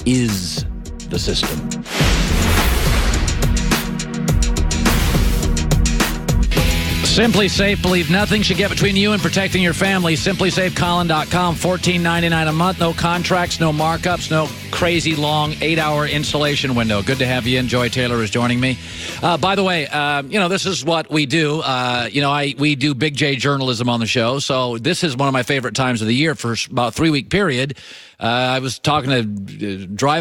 is the system. Simply Safe, believe nothing should get between you and protecting your family. SimplySafeColin.com, $14.99 a month. No contracts, no markups, no crazy long 8-hour installation window. Good to have you in. Joy Taylor is joining me. By the way, this is what we do. We do Big J journalism on the show, so this is one of my favorite times of the year for about a 3-week period. I was driving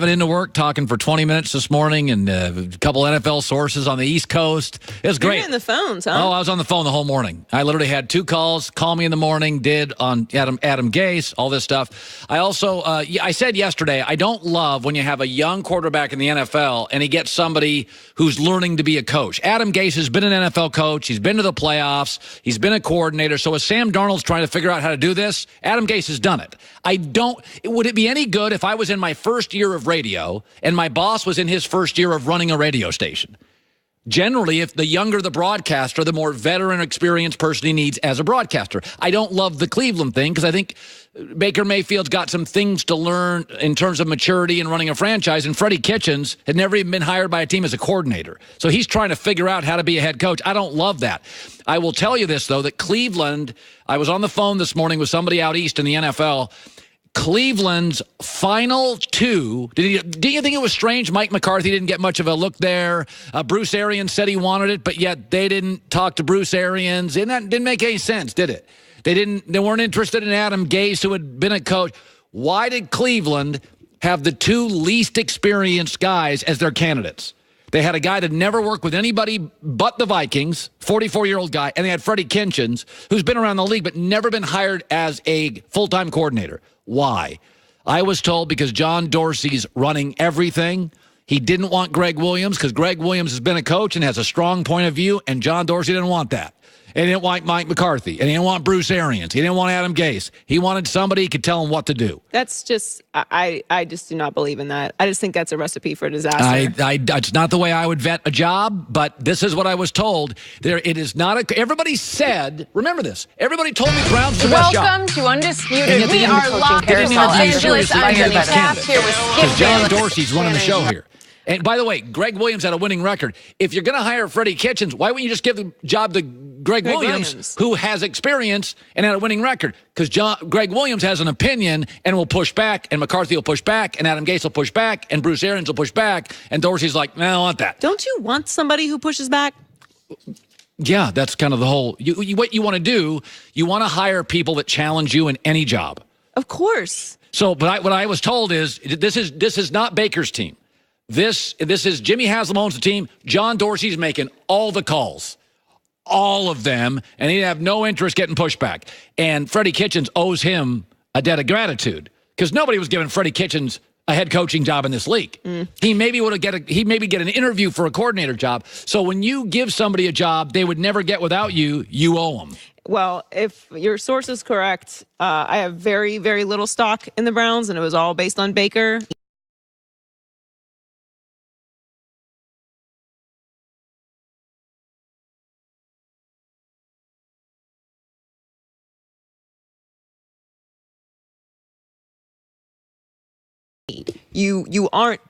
into work, talking for 20 minutes this morning, and a couple NFL sources on the East Coast. It was great. You're in the phones, huh? Oh, I was on the phone the whole morning. I literally had 2 calls. Call me in the morning. Did on Adam Gase, all this stuff. I also, I said yesterday, I don't love when you have a young quarterback in the NFL and he gets somebody who's learning to be a coach. Adam Gase has been an NFL coach. He's been to the playoffs. He's been a coordinator. So as Sam Darnold's trying to figure out how to do this, Adam Gase has done it. Would it be any good if I was in my first year of radio and my boss was in his first year of running a radio station? Generally, if the younger the broadcaster, the more veteran, experienced person he needs as a broadcaster. I don't love the Cleveland thing because I think Baker Mayfield's got some things to learn in terms of maturity and running a franchise, and Freddie Kitchens had never even been hired by a team as a coordinator. So he's trying to figure out how to be a head coach. I don't love that. I will tell you this, though, that Cleveland, I was on the phone this morning with somebody out east in the NFL. Cleveland's final 2. Did you think it was strange Mike McCarthy didn't get much of a look there? Bruce Arians said he wanted it, but yet they didn't talk to Bruce Arians. And that didn't make any sense, did it? They weren't interested in Adam Gase, who had been a coach. Why did Cleveland have the 2 least experienced guys as their candidates? They had a guy that never worked with anybody but the Vikings, 44-year-old guy, and they had Freddie Kitchens, who's been around the league but never been hired as a full-time coordinator. Why? I was told because John Dorsey's running everything. He didn't want Greg Williams because Greg Williams has been a coach and has a strong point of view, and John Dorsey didn't want that. And he didn't want Mike McCarthy, and he didn't want Bruce Arians. He didn't want Adam Gase. He wanted somebody who could tell him what to do. That's just, I just do not believe in that. I just think that's a recipe for disaster. It's not the way I would vet a job, but this is what I was told. It is not everybody said, remember this, everybody told me Brown's the best job. Welcome to Undisputed. We are live in Los Angeles. I'm Jenny Taft here with Skip. Because John Dorsey's running the show here. And by the way, Greg Williams had a winning record. If you're going to hire Freddie Kitchens, why wouldn't you just give the job to Greg Williams, who has experience and had a winning record? Because Greg Williams has an opinion and will push back, and McCarthy will push back, and Adam Gase will push back, and Bruce Arians will push back, and Dorsey's like, no, I don't want that. Don't you want somebody who pushes back? Yeah, that's kind of the whole. What you want to do, you want to hire people that challenge you in any job. Of course. So, but what I was told is this is not Baker's team. This is Jimmy Haslam owns the team. John Dorsey's making all the calls, all of them, and he'd have no interest getting pushback. And Freddie Kitchens owes him a debt of gratitude because nobody was giving Freddie Kitchens a head coaching job in this league. He maybe get an interview for a coordinator job. So when you give somebody a job they would never get without you, you owe them. Well, if your source is correct, I have very, very little stock in the Browns, and it was all based on Baker. You aren't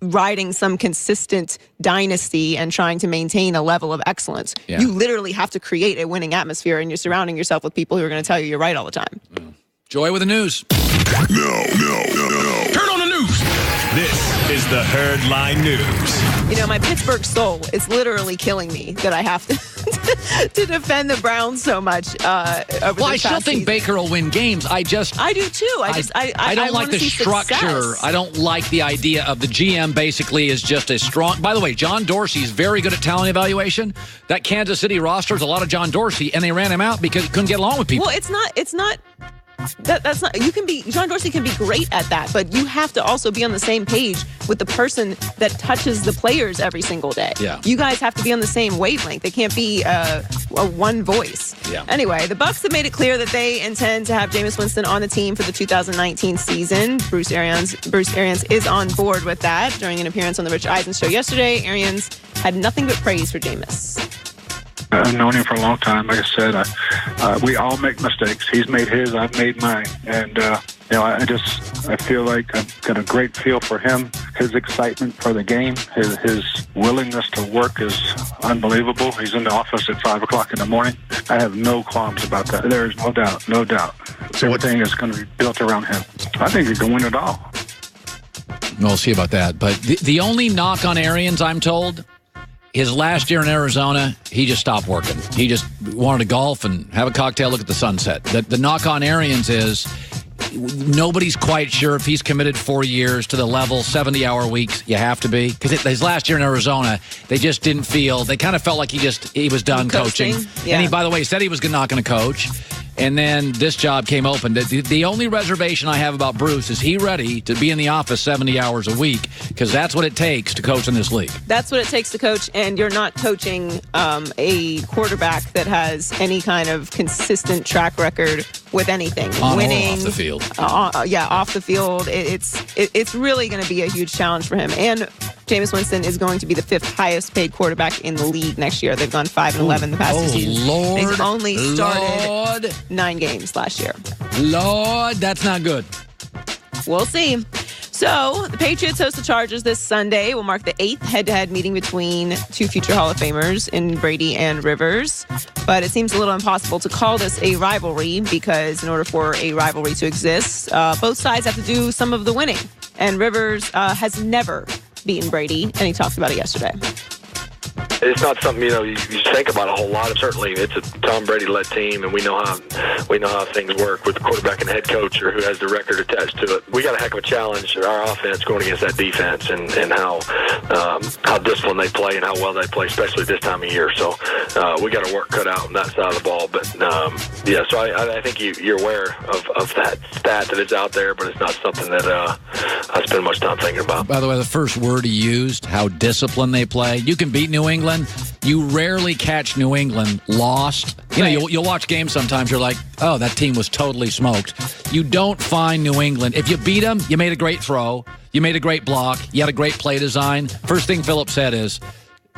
riding some consistent dynasty and trying to maintain a level of excellence. Yeah. You literally have to create a winning atmosphere, and you're surrounding yourself with people who are going to tell you you're right all the time. Joy with the news. No. Turn on the news. This is the Herd Line News. You know, my Pittsburgh soul is literally killing me that I have to defend the Browns so much. Well, I still think Baker will win games. I do too. I don't like the structure. Success. I don't like the idea of the GM basically is just a strong. By the way, John Dorsey is very good at talent evaluation. That Kansas City roster is a lot of John Dorsey, and they ran him out because he couldn't get along with people. Well, it's not. That's not. John Dorsey can be great at that, but you have to also be on the same page with the person that touches the players every single day. Yeah. You guys have to be on the same wavelength. It can't be a one voice. Yeah. Anyway, the Bucs have made it clear that they intend to have Jameis Winston on the team for the 2019 season. Bruce Arians is on board with that. During an appearance on the Rich Eisen show yesterday, Arians had nothing but praise for Jameis. I've known him for a long time. Like I said, we all make mistakes. He's made his, I've made mine. And I feel like I've got a great feel for him. His excitement for the game, his willingness to work is unbelievable. He's in the office at 5 o'clock in the morning. I have no qualms about that. There is no doubt. Everything is going to be built around him. I think he can win it all. We'll see about that. But the only knock on Arians, I'm told, his last year in Arizona, he just stopped working. He just wanted to golf and have a cocktail, look at the sunset. The knock on Arians is nobody's quite sure if he's committed 4 years to the level, 70-hour weeks. You have to be. Because his last year in Arizona, they just didn't feel, they kind of felt like he was done coaching. Yeah. And he, by the way, said he was not going to coach. And then this job came open. The only reservation I have about Bruce is he ready to be in the office 70 hours a week, because that's what it takes to coach in this league. That's what it takes to coach, and you're not coaching a quarterback that has any kind of consistent track record with anything. On winning, or off the field. Off the field. It's really going to be a huge challenge for him. And Jameis Winston is going to be the 5th highest paid quarterback in the league next year. They've gone 5-11 the past 2 seasons. Lord, He's only started 9 games last year. Lord, that's not good. We'll see. So, the Patriots host the Chargers this Sunday. Will mark the 8th head-to-head meeting between 2 future Hall of Famers in Brady and Rivers. But it seems a little impossible to call this a rivalry, because in order for a rivalry to exist, both sides have to do some of the winning. And Rivers has never beaten Brady, and he talked about it yesterday. It's not something you think about a whole lot. Certainly, it's a Tom Brady-led team, and we know how things work with the quarterback and head coach, or who has the record attached to it. We got a heck of a challenge, our offense, going against that defense, and how disciplined they play and how well they play, especially this time of year. So we got our work cut out on that side of the ball. But so I think you're aware of that stat that is out there, but it's not something that I spend much time thinking about. By the way, the first word he used, how disciplined they play. You can beat New England. You rarely catch New England lost. You'll watch games sometimes, you're like, oh, that team was totally smoked. You don't find New England. If you beat them, you made a great throw, you made a great block, you had a great play design. First thing Philip said is,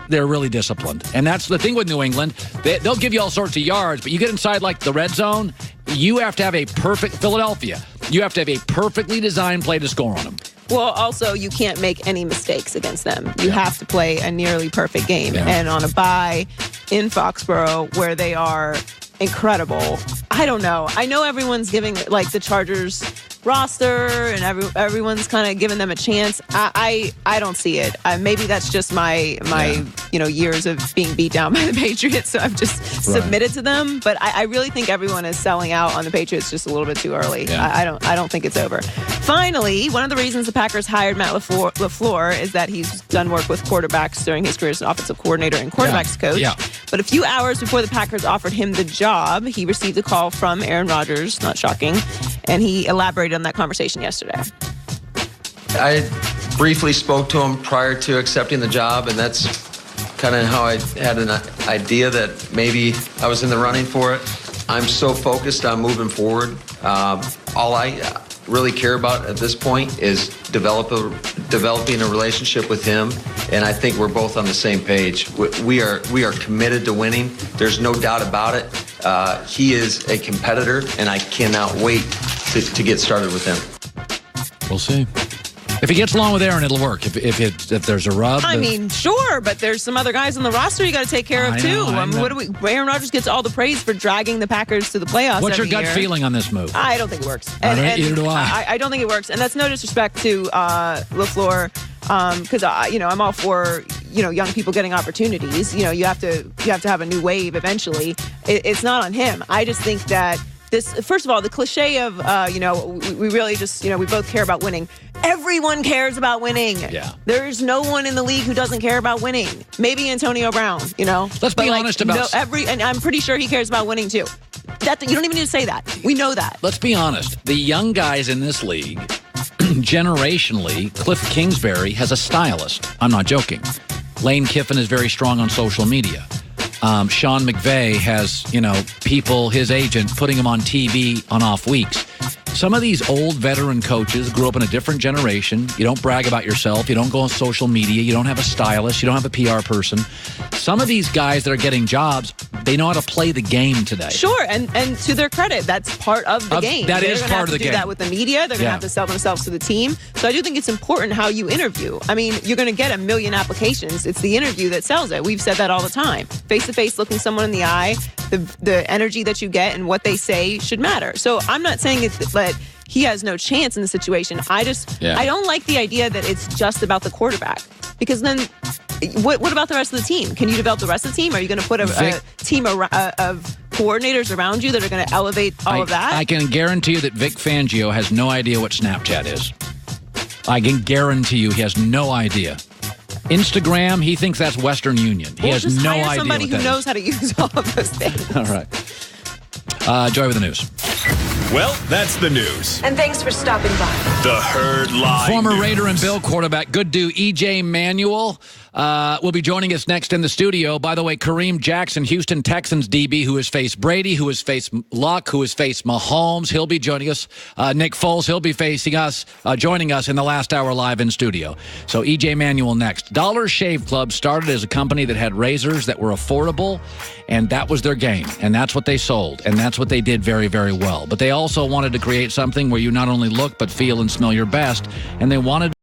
they're really disciplined. And that's the thing with New England. They'll give you all sorts of yards, but you get inside like the red zone, you have to have a perfect, Philadelphia, you have to have a perfectly designed play to score on them. Well, also, you can't make any mistakes against them. You have to play a nearly perfect game. Yeah. And on a bye in Foxborough, where they are incredible, I don't know. I know everyone's giving, like, the Chargers roster, and everyone's kind of giving them a chance. I don't see it. Maybe that's just my years of being beat down by the Patriots, so I've just submitted to them. But I really think everyone is selling out on the Patriots just a little bit too early. Yeah. I don't think it's over. Finally, one of the reasons the Packers hired Matt LaFleur is that he's done work with quarterbacks during his career as an offensive coordinator and quarterbacks coach. Yeah. But a few hours before the Packers offered him the job, he received a call from Aaron Rodgers, not shocking, and he elaborated on that conversation yesterday. I briefly spoke to him prior to accepting the job, and that's kind of how I had an idea that maybe I was in the running for it. I'm so focused on moving forward. All I really care about at this point is developing a relationship with him, and I think we're both on the same page. We are committed to winning. There's no doubt about it. He is a competitor, and I cannot wait to get started with him. We'll see. If he gets along with Aaron, it'll work. If there's a rub. I mean, sure, but there's some other guys on the roster you got to take care of, too. Aaron Rodgers gets all the praise for dragging the Packers to the playoffs. What's your gut feeling on this move? I don't think it works. Neither do I. I don't think it works. And that's no disrespect to LaFleur, because I'm all for young people getting opportunities. You have to have a new wave eventually. It's not on him. I just think that this, first of all, the cliche of we really just we both care about winning. Everyone cares about winning. Yeah. There's no one in the league who doesn't care about winning. Maybe Antonio Brown. Let's be honest about and I'm pretty sure he cares about winning too. You don't even need to say that. We know that. Let's be honest. The young guys in this league, generationally, Cliff Kingsbury has a stylist. I'm not joking. Lane Kiffin is very strong on social media. Sean McVay has, people, his agent, putting him on TV on off weeks. Some of these old veteran coaches grew up in a different generation. You don't brag about yourself. You don't go on social media. You don't have a stylist. You don't have a PR person. Some of these guys that are getting jobs, They know how to play the game today. Sure, and to their credit, that's part of the game. That is part of the game. They're going to have to do that with the media. They're going to have to sell themselves to the team. So I do think it's important how you interview. I mean, you're going to get 1 million applications. It's the interview that sells it. We've said that all the time. Face-to-face, looking someone in the eye, the energy that you get and what they say should matter. So I'm not saying that he has no chance in the situation. I don't like the idea that it's just about the quarterback. Because then, what about the rest of the team? Can you develop the rest of the team? Are you going to put a team of coordinators around you that are going to elevate all of that? I can guarantee you that Vic Fangio has no idea what Snapchat is. I can guarantee you he has no idea. Instagram, he thinks that's Western Union. He has no idea. Somebody who knows how to use all of those things. All right. Joy with the news. Well, that's the news. And thanks for stopping by. The Herd Line Former News. Raider and Bill quarterback, good dude, E.J. Manuel, will be joining us next in the studio. By the way, Kareem Jackson, Houston Texans DB, who has faced Brady, who has faced Luck, who has faced Mahomes. He'll be joining us. Nick Foles, he'll be joining us in the last hour live in studio. So E.J. Manuel next. Dollar Shave Club started as a company that had razors that were affordable, and that was their game. And that's what they sold. And that's what they did very, very well. But they also wanted to create something where you not only look but feel and smell your best, and they wanted